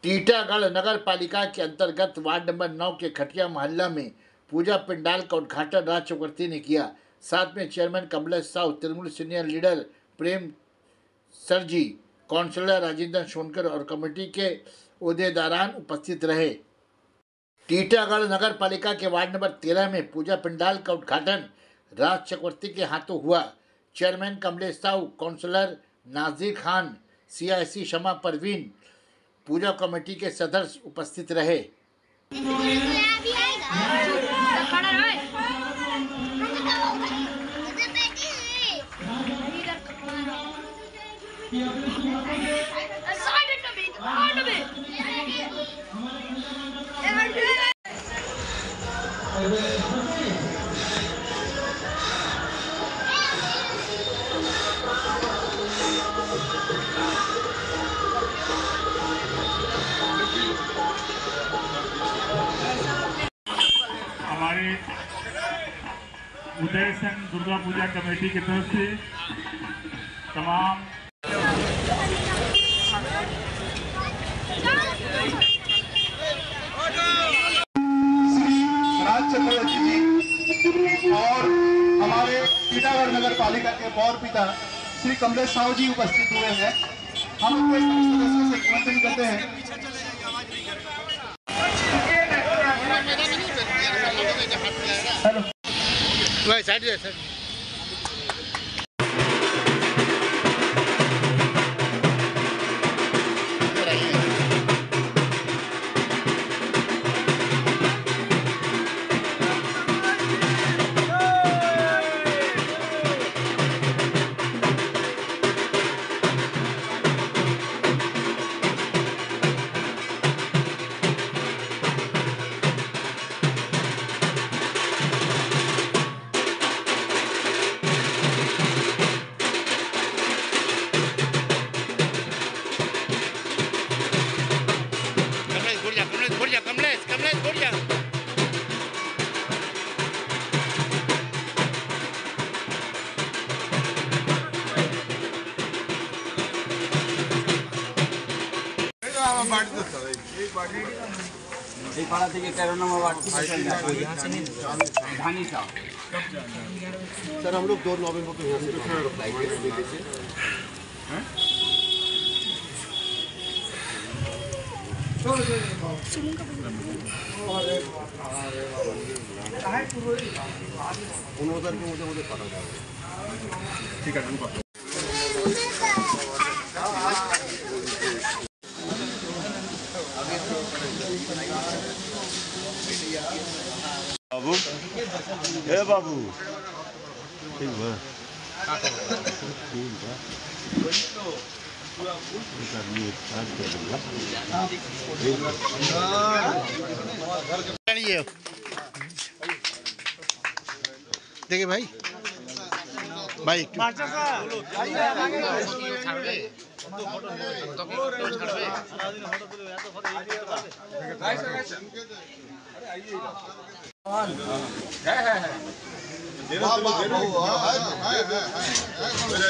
टीटागढ़ नगर पालिका के अंतर्गत वार्ड नंबर 9 के खटिया मोहल्ला में पूजा पंडाल का उद्घाटन राज चक्रवर्ती ने किया। साथ में chairman Kamlesh Sahu, Trinamool senior leader Prem Sarji, councillor Rajendra Sonkar और कमेटी के ओहदेदारान उपस्थित रहे। टीटागढ़ नगर पालिका के वार्ड नंबर 13 में पूजा पंडाल का उद्घाटन राज चक्रवर्ती के हाथों हुआ। Chairman Kamlesh Sahu, councillor Nazir Khan, CIC Shama Parveen, puja committee के सदस्य उपस्थित रहे। हमारे उदय संघ दुर्गा पूजा कमेटी की तरफ से तमाम राज चक्रवर्ती जी और हमारे टीटागढ़ नगर पालिका के पौर पिता श्री कमलेश साहू जी उपस्थित हुए हैं। हम उनको सदस्यों से निमंत्रण करते हैं। Hello side sir. सर हम लोग 2 नवंबर को यहाँ से उन्होंने मुझे पता था। ठीक है बाबू, ए बाबू, ठीक है। देखिए भाई भाई है